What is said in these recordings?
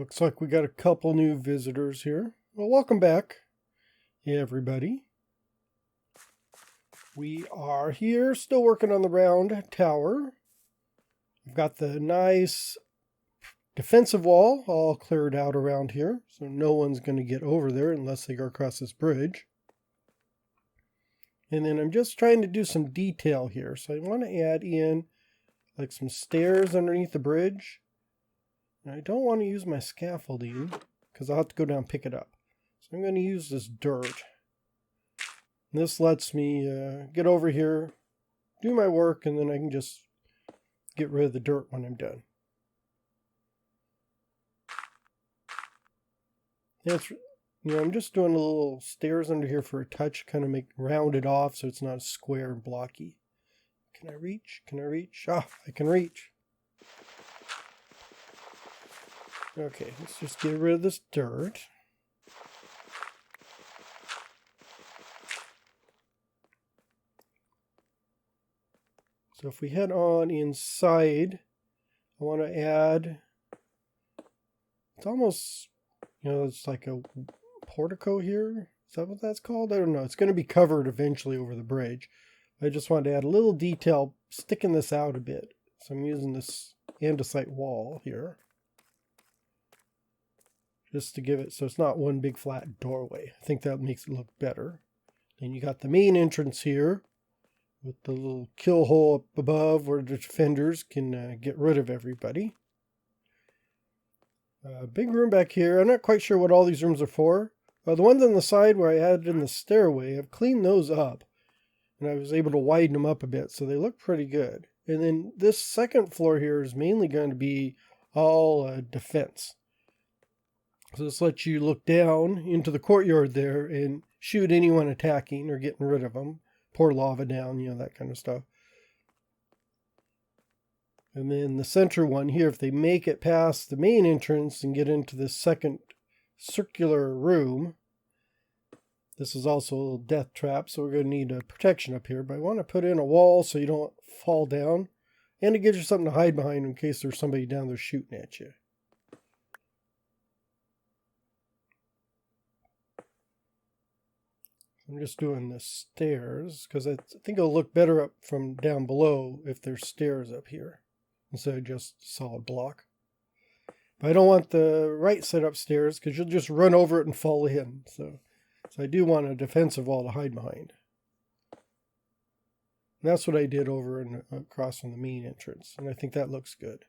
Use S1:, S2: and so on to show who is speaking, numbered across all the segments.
S1: Looks like we got a couple new visitors here. Well, welcome back, everybody. We are here still working on the round tower. We've got the nice defensive wall all cleared out around here, so no one's going to get over there unless they go across this bridge. And then I'm just trying to do some detail here. So I want to add in like some stairs underneath the bridge. And I don't want to use my scaffolding because I'll have to go down and pick it up. So I'm going to use this dirt. And this lets me get over here, do my work, and then I can just get rid of the dirt when I'm done. I'm just doing a little stairs under here for a touch, kind of round it off so it's not square and blocky. Can I reach? Can I reach? Ah, I can reach. Okay, let's just get rid of this dirt. So if we head on inside, I want to add, it's almost, it's like a portico here. Is that what that's called? I don't know. It's going to be covered eventually over the bridge. I just wanted to add a little detail, sticking this out a bit. So I'm using this andesite wall here, just to give it so it's not one big flat doorway. I think that makes it look better. Then you got the main entrance here with the little kill hole up above where the defenders can get rid of everybody. Big room back here. I'm not quite sure what all these rooms are for. The ones on the side where I added in the stairway, I've cleaned those up. And I was able to widen them up a bit, so they look pretty good. And then this second floor here is mainly going to be all defense. So this lets you look down into the courtyard there and shoot anyone attacking or getting rid of them. Pour lava down, that kind of stuff. And then the center one here, if they make it past the main entrance and get into this second circular room, this is also a little death trap, so we're going to need a protection up here. But I want to put in a wall so you don't fall down. And it gives you something to hide behind in case there's somebody down there shooting at you. I'm just doing the stairs because I think it'll look better up from down below if there's stairs up here instead of just solid block. But I don't want the right side upstairs because you'll just run over it and fall in. So I do want a defensive wall to hide behind. And that's what I did over and across from the main entrance. And I think that looks good.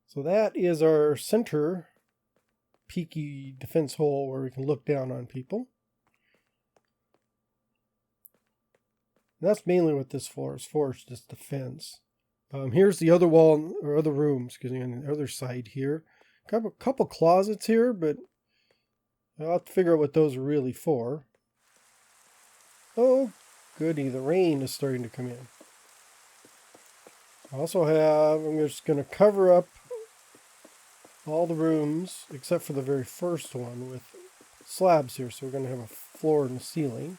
S1: So that is our center peaky defense hole where we can look down on people. And that's mainly what this floor is for, it's just defense. Here's the other wall, or other rooms, excuse me, on the other side here. Got a couple closets here, but I'll have to figure out what those are really for. Oh, goody, the rain is starting to come in. I also have, I'm just going to cover up all the rooms, except for the very first one, with slabs here. So we're going to have a floor and a ceiling.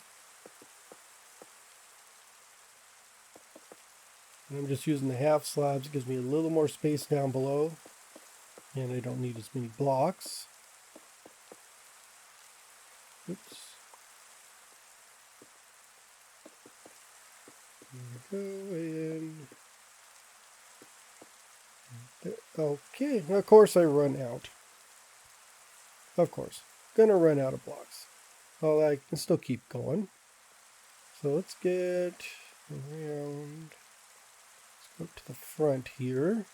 S1: And I'm just using the half slabs. It gives me a little more space down below. And I don't need as many blocks. Oops. There we go, and okay, of course I run out. Of course. Gonna run out of blocks. Well, I can still keep going. So let's get around. Let's go to the front here.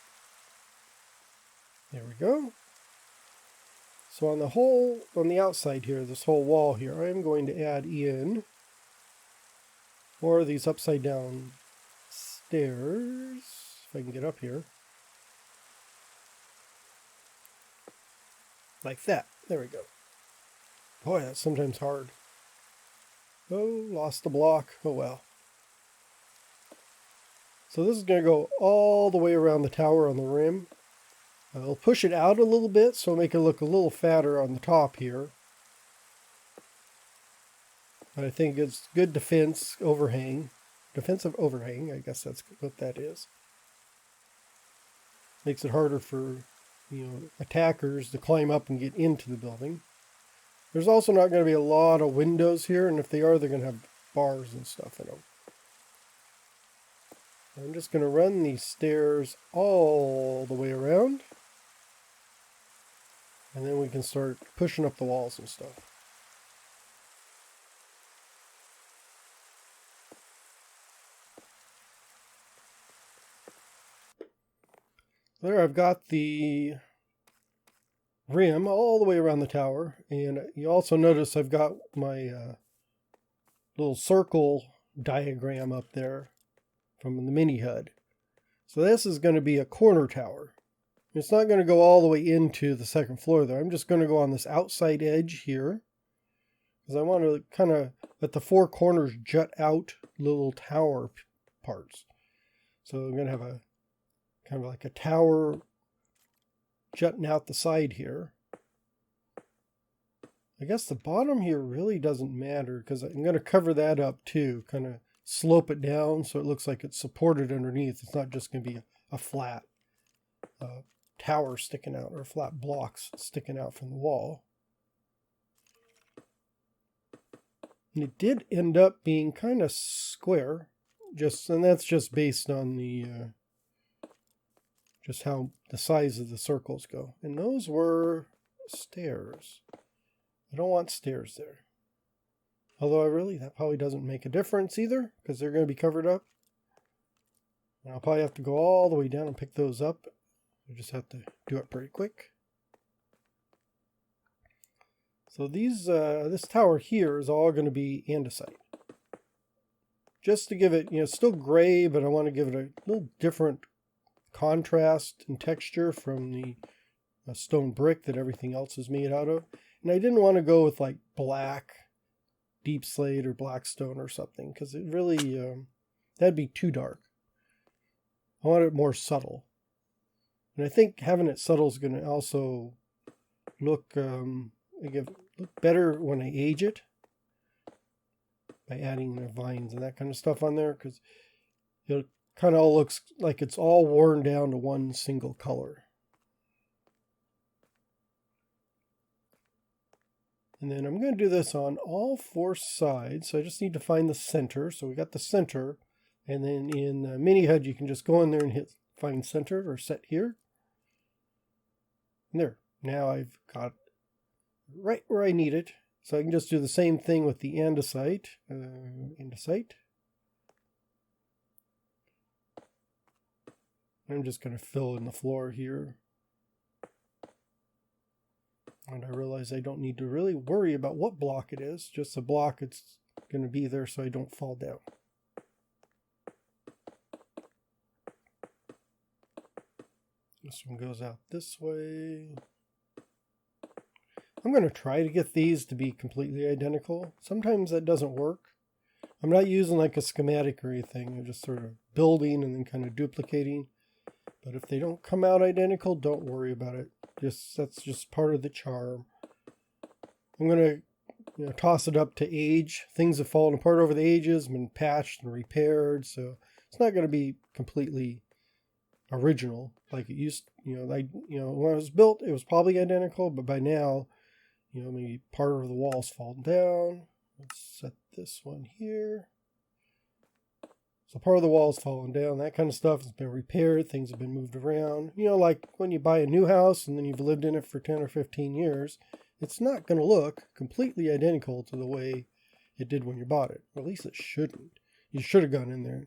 S1: There we go. So on the outside here, this whole wall here, I'm going to add in more of these upside down stairs. If I can get up here. Like that. There we go. Boy, that's sometimes hard. Oh, lost the block. Oh well. So this is going to go all the way around the tower on the rim. I'll push it out a little bit, so make it look a little fatter on the top here. I think it's good defense overhang. defensive overhang. I guess that's what that is. Makes it harder for, attackers to climb up and get into the building. There's also not going to be a lot of windows here, and if they are, they're going to have bars and stuff in them. I'm just going to run these stairs all the way around, and then we can start pushing up the walls and stuff. There, I've got the rim all the way around the tower, and you also notice I've got my little circle diagram up there from the mini HUD. So this is going to be a corner tower. It's not going to go all the way into the second floor though. I'm just going to go on this outside edge here, because I want to kind of let the four corners jut out little tower parts. So I'm going to have a kind of like a tower jutting out the side here. I guess the bottom here really doesn't matter, because I'm going to cover that up too, kind of slope it down so it looks like it's supported underneath. It's not just going to be a flat tower sticking out, or flat blocks sticking out from the wall. And it did end up being kind of square, and that's just based on the just how the size of the circles go. And those were stairs. I don't want stairs there. Although that probably doesn't make a difference either, because they're going to be covered up. And I'll probably have to go all the way down and pick those up. I just have to do it pretty quick. So this tower here is all going to be andesite. Just to give it, still gray, but I want to give it a little different contrast and texture from the stone brick that everything else is made out of. And I didn't want to go with like black deep slate or black stone or something, because it really that'd be too dark. I want it more subtle, and I think having it subtle is going to also look better when I age it by adding the vines and that kind of stuff on there, because it kind of all looks like it's all worn down to one single color. And then I'm going to do this on all four sides. So I just need to find the center. So we got the center. And then in Mini HUD, you can just go in there and hit find center or set here. And there. Now I've got right where I need it. So I can just do the same thing with the andesite. I'm just going to fill in the floor here. And I realize I don't need to really worry about what block it is. Just the block it's going to be there so I don't fall down. This one goes out this way. I'm going to try to get these to be completely identical. Sometimes that doesn't work. I'm not using like a schematic or anything. I'm just sort of building and then kind of duplicating. But if they don't come out identical, don't worry about it. That's just part of the charm. I'm going to toss it up to age. Things have fallen apart over the ages, been patched and repaired, so it's not going to be completely original like it used. When it was built, it was probably identical, but by now, maybe part of the wall's fallen down. Let's set this one here. So part of the wall's fallen down. That kind of stuff has been repaired. Things have been moved around. Like when you buy a new house and then you've lived in it for 10 or 15 years, it's not going to look completely identical to the way it did when you bought it. Or at least it shouldn't. You should have gone in there and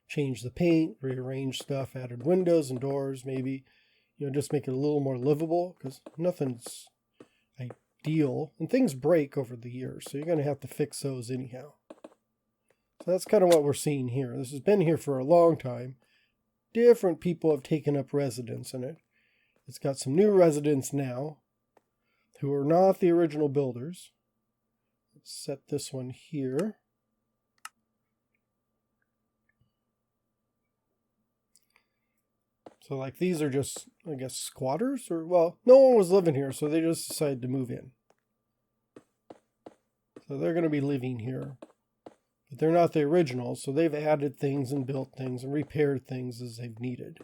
S1: changed the paint, rearranged stuff, added windows and doors, maybe, just make it a little more livable, because nothing's ideal. And things break over the years, so you're going to have to fix those anyhow. So that's kind of what we're seeing here. This has been here for a long time. Different people have taken up residence in it. It's got some new residents now who are not the original builders. Let's set this one here. So like these are just, I guess, squatters, or well, no one was living here, so they just decided to move in. So they're going to be living here but they're not the original, so they've added things and built things and repaired things as they've needed.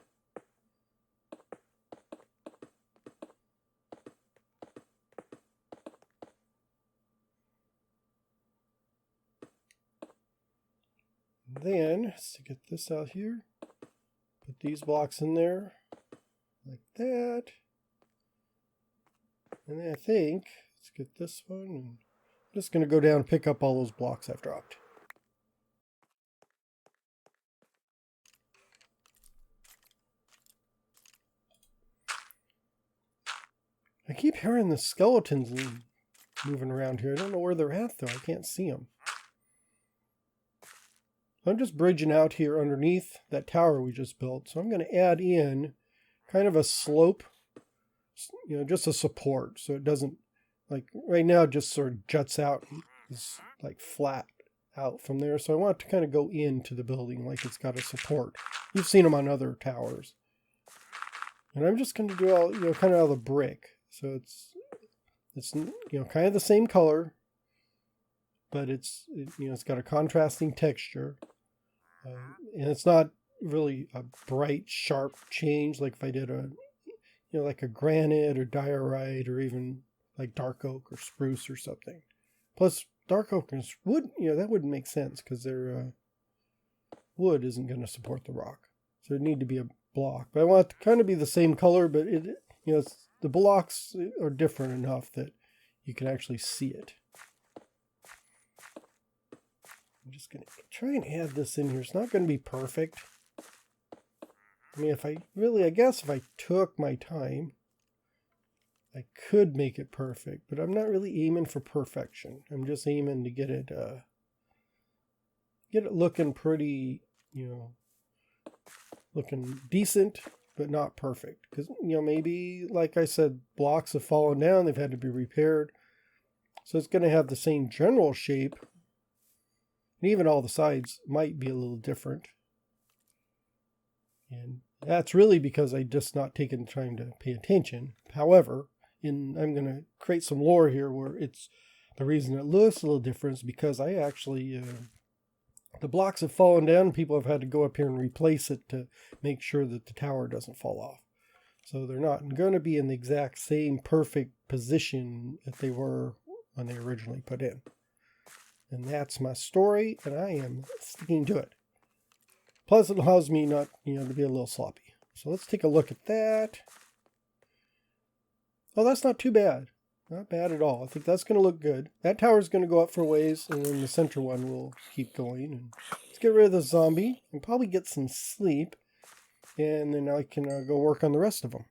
S1: Then, let's get this out here, put these blocks in there, like that. And then I think, let's get this one, and I'm just going to go down and pick up all those blocks I've dropped. I keep hearing the skeletons moving around here. I don't know where they're at, though. I can't see them. I'm just bridging out here underneath that tower we just built. So I'm going to add in kind of a slope, you know, just a support. So it doesn't, like right now, it just sort of juts out. It's like flat out from there. So I want it to kind of go into the building like it's got a support. You've seen them on other towers. And I'm just going to do all, you know, kind of out of the brick. So it's you know, kind of the same color, but it's, you know, it's got a contrasting texture. And it's not really a bright, sharp change like if I did a, you know, like a granite or diorite or even like dark oak or spruce or something. Plus, dark oak and wood, you know, that wouldn't make sense because their wood isn't going to support the rock. So it'd need to be a block. But I want it to kind of be the same color, but it, you know, the blocks are different enough that you can actually see it. I'm just going to try and add this in here. It's not going to be perfect. I mean, I guess if I took my time, I could make it perfect, but I'm not really aiming for perfection. I'm just aiming to get it looking pretty, you know, looking decent, but not perfect. Because, you know, maybe, like I said, blocks have fallen down. They've had to be repaired. So it's going to have the same general shape. And even all the sides might be a little different. And that's really because I just not taken the time to pay attention. However, I'm going to create some lore here where it's the reason it looks a little different is because I actually, the blocks have fallen down. People have had to go up here and replace it to make sure that the tower doesn't fall off. So they're not going to be in the exact same perfect position that they were when they originally put in. And that's my story, and I am sticking to it. Plus, it allows me not, you know, to be a little sloppy. So let's take a look at that. Oh, that's not too bad. Not bad at all. I think that's going to look good. That tower is going to go up for ways, and then the center one will keep going. And let's get rid of the zombie and probably get some sleep. And then I can go work on the rest of them.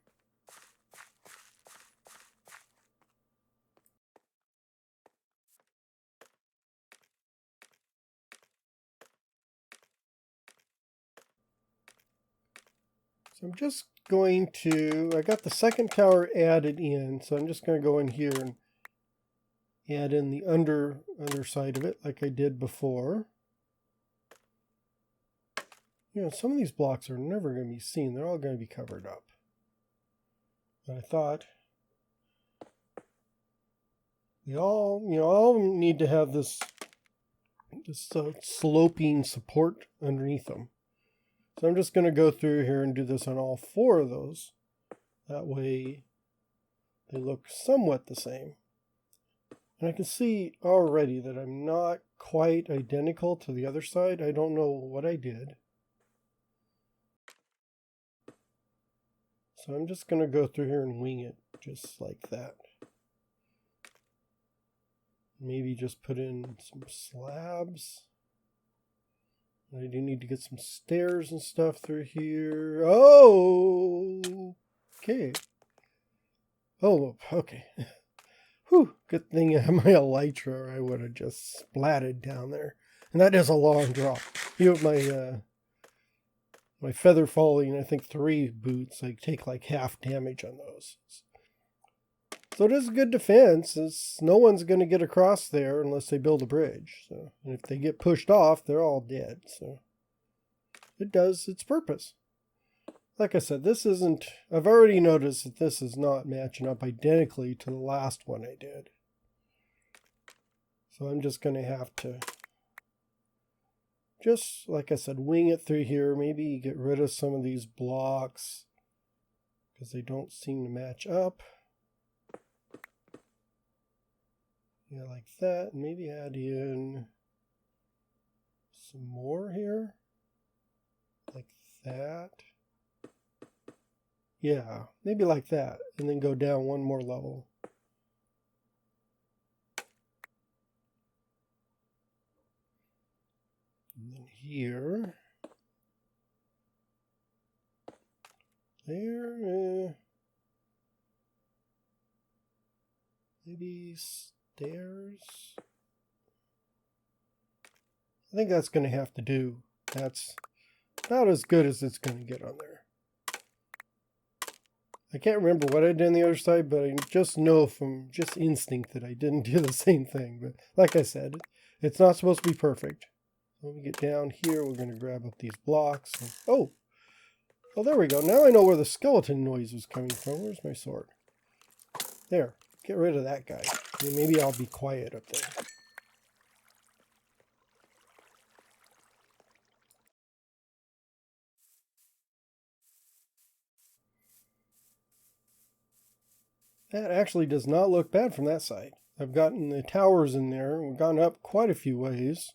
S1: So I'm just going to, I got the second tower added in, so I'm just going to go in here and add in the underside of it like I did before. You know, some of these blocks are never going to be seen. They're all going to be covered up. But I thought they all, you know, all of them need to have this sloping support underneath them. So I'm just going to go through here and do this on all four of those. That way they look somewhat the same. And I can see already that I'm not quite identical to the other side. I don't know what I did. So I'm just going to go through here and wing it just like that. Maybe just put in some slabs. I do need to get some stairs and stuff through here. Oh, okay. Oh, okay. Whew, good thing I have my elytra or I would have just splatted down there. And that is a long drop. You know, my feather falling, I think 3 boots, I take like half damage on those. So it is a good defense. No one's going to get across there unless they build a bridge. So, and if they get pushed off, they're all dead. So it does its purpose. Like I said, this isn't... I've already noticed that this is not matching up identically to the last one I did. So I'm just going to have to just like I said, wing it through here. Maybe get rid of some of these blocks because they don't seem to match up. Yeah, like that. And maybe add in some more here. Like that. Yeah, maybe like that. And then go down one more level. And then here. There. Maybe stairs. I think that's going to have to do. That's about as good as it's going to get on there. I can't remember what I did on the other side, but I just know from just instinct that I didn't do the same thing. But like I said, it's not supposed to be perfect. When we get down here, we're going to grab up these blocks. And, oh, there we go. Now I know where the skeleton noise was coming from. Where's my sword? There. Get rid of that guy. And maybe I'll be quiet up there. That actually does not look bad from that side. I've gotten the towers in there. We've gone up quite a few ways.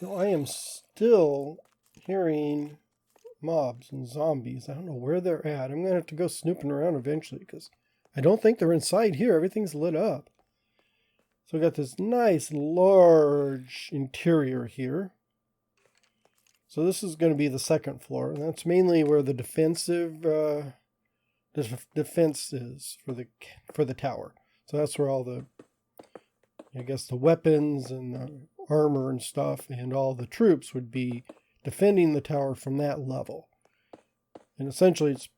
S1: Though I am still hearing mobs and zombies. I don't know where they're at. I'm going to have to go snooping around eventually because I don't think they're inside here. Everything's lit up. So we got this nice large interior here. So this is going to be the second floor. And that's mainly where the defensive defense is for the tower. So that's where all the, I guess, the weapons and the armor and stuff and all the troops would be defending the tower from that level. And essentially it's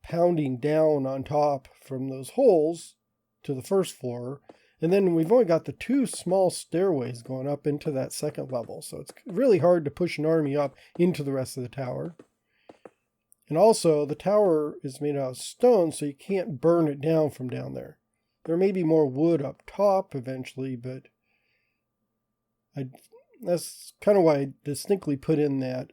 S1: pounding down on top from those holes to the first floor. And then we've only got the two small stairways going up into that second level. So it's really hard to push an army up into the rest of the tower. And also, the tower is made out of stone, so you can't burn it down from down there. There may be more wood up top eventually, but that's kind of why I distinctly put in that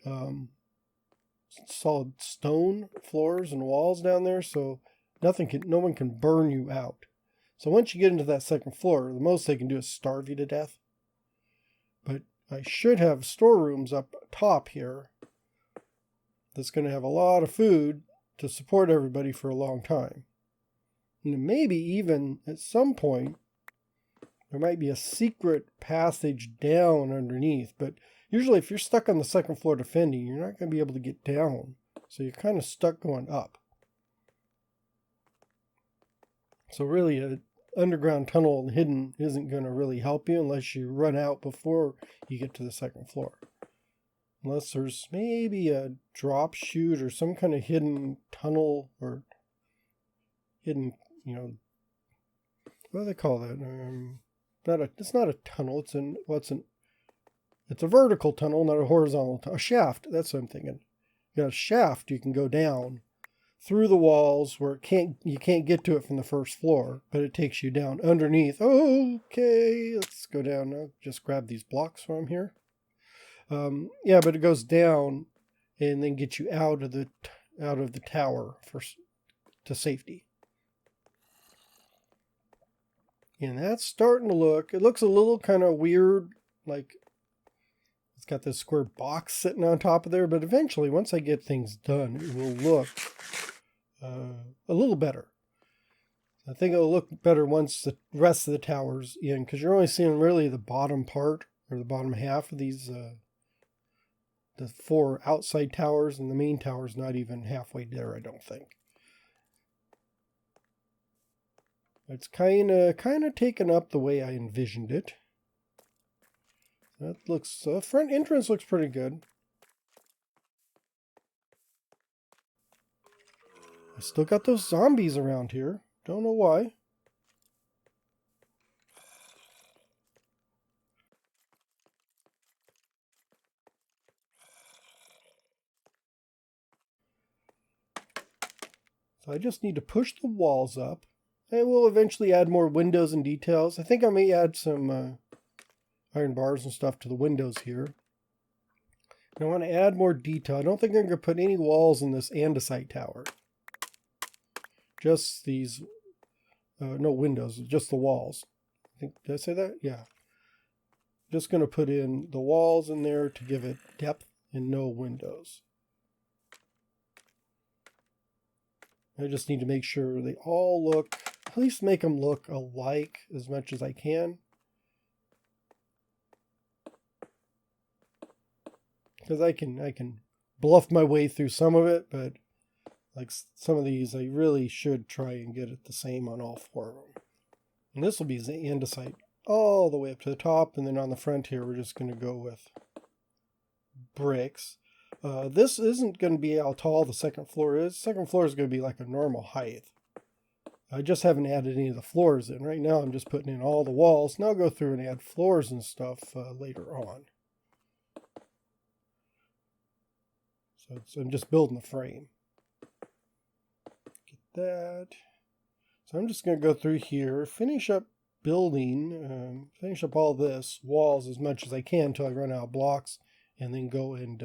S1: solid stone floors and walls down there, so no one can burn you out. So once you get into that second floor, the most they can do is starve you to death. But I should have storerooms up top here that's going to have a lot of food to support everybody for a long time. And maybe even at some point, there might be a secret passage down underneath. But usually if you're stuck on the second floor defending, you're not going to be able to get down. So you're kind of stuck going up. So really an underground tunnel hidden isn't going to really help you unless you run out before you get to the second floor. Unless there's maybe a drop chute or some kind of hidden tunnel or hidden, what do they call that? It's not a tunnel. It's a vertical tunnel, not a horizontal tunnel. A shaft. That's what I'm thinking. You got a shaft you can go down through the walls where you can't get to it from the first floor, but it takes you down underneath. Okay, let's go down now. Just grab these blocks from here. Yeah, but it goes down and then gets you out of the tower to safety. And that's starting to it looks a little kind of weird, like it's got this square box sitting on top of there, but eventually once I get things done, it will look a little better. I think it'll look better once the rest of the tower's in, because you're only seeing really the bottom part or the bottom half of these the 4 outside towers, and the main tower's not even halfway there, I don't think. It's kind of taken up the way I envisioned it. That looks, front entrance looks pretty good. I still got those zombies around here. Don't know why. So I just need to push the walls up. And we'll eventually add more windows and details. I think I may add some... iron bars and stuff to the windows here. And I want to add more detail. I don't think I'm going to put any walls in this andesite tower. Just these, no windows, just the walls. Did I say that? Yeah. Just going to put in the walls in there to give it depth and no windows. I just need to make sure they all look, at least make them look alike as much as I can. Because I can bluff my way through some of it, but like some of these, I really should try and get it the same on all 4 of them. And this will be andesite all the way up to the top, and then on the front here, we're just going to go with bricks. This isn't going to be how tall the second floor is. The second floor is going to be like a normal height. I just haven't added any of the floors in. Right now, I'm just putting in all the walls. Now I'll go through and add floors and stuff later on. So I'm just building the frame. Get that. So I'm just going to go through here, finish up building, finish up all this, walls as much as I can until I run out of blocks, and then go and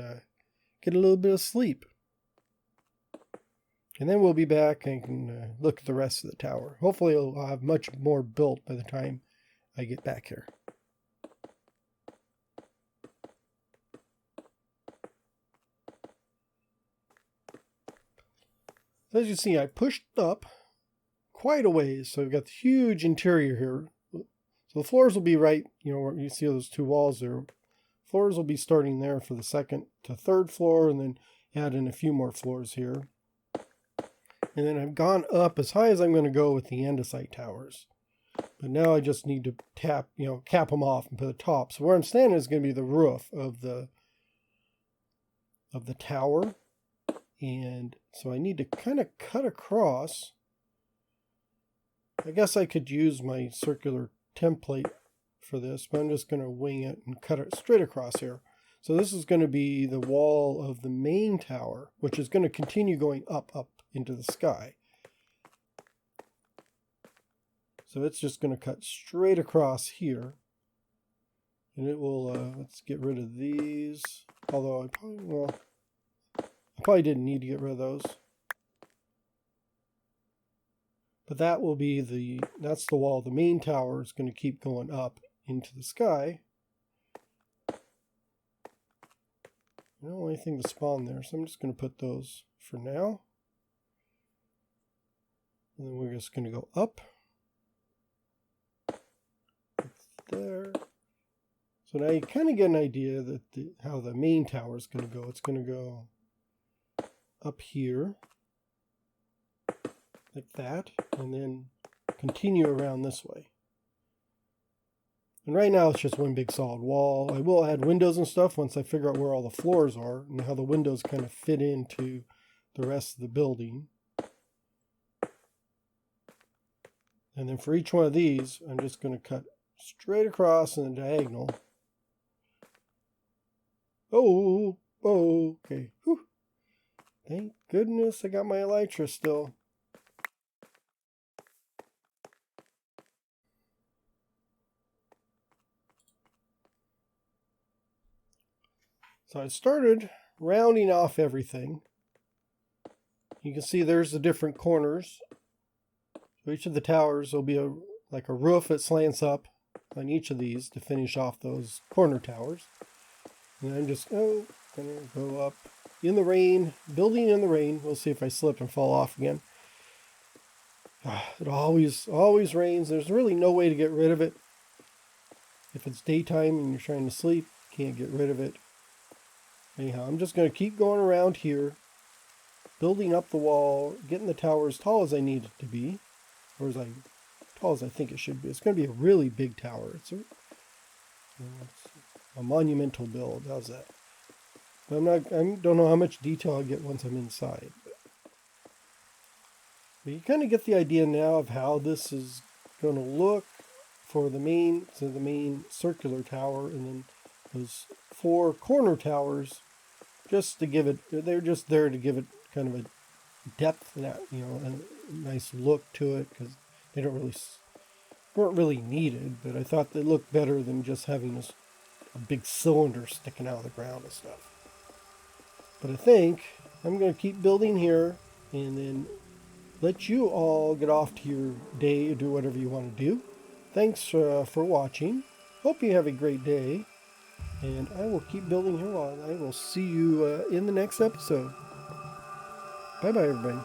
S1: get a little bit of sleep. And then we'll be back and can look at the rest of the tower. Hopefully I'll have much more built by the time I get back here. As you see, I pushed up quite a ways, so we've got the huge interior here. So the floors will be right, where you see those 2 walls there. Floors will be starting there for the 2nd to 3rd floor, and then add in a few more floors here. And then I've gone up as high as I'm going to go with the andesite towers. But now I just need to cap them off and put the top. So where I'm standing is going to be the roof of the tower. And so I need to kind of cut across. I guess I could use my circular template for this, but I'm just going to wing it and cut it straight across here. So this is going to be the wall of the main tower, which is going to continue going up into the sky. So it's just going to cut straight across here. And it will, let's get rid of these. Although I probably didn't need to get rid of those. But that will be that's the wall. The main tower is going to keep going up into the sky. I don't want anything to spawn there, so I'm just going to put those for now. And then we're just going to go up. There. So now you kind of get an idea that how the main tower is going to go. It's going to go up here, like that, and then continue around this way. And right now it's just one big solid wall. I will add windows and stuff once I figure out where all the floors are and how the windows kind of fit into the rest of the building. And then for each one of these, I'm just going to cut straight across in the diagonal. Oh, okay. Whew. Thank goodness I got my elytra still. So I started rounding off everything. You can see there's the different corners. So each of the towers will be like a roof that slants up on each of these to finish off those corner towers. And I'm just going to go up in the rain, building in the rain. We'll see if I slip and fall off again. It always rains. There's really no way to get rid of it. If it's daytime and you're trying to sleep, you can't get rid of it. Anyhow, I'm just going to keep going around here, building up the wall, getting the tower as tall as I need it to be, or as tall as I think it should be. It's going to be a really big tower. It's a monumental build. How's that? But I don't know how much detail I'll get once I'm inside. But you kind of get the idea now of how this is going to look for the main circular tower, and then those 4 corner towers, just to give it, they're just there to give it kind of a depth, and a nice look to it, because they weren't really needed, but I thought they looked better than just having this a big cylinder sticking out of the ground and stuff. But I think I'm going to keep building here and then let you all get off to your day or do whatever you want to do. Thanks for watching. Hope you have a great day. And I will keep building here on. I will see you in the next episode. Bye-bye, everybody.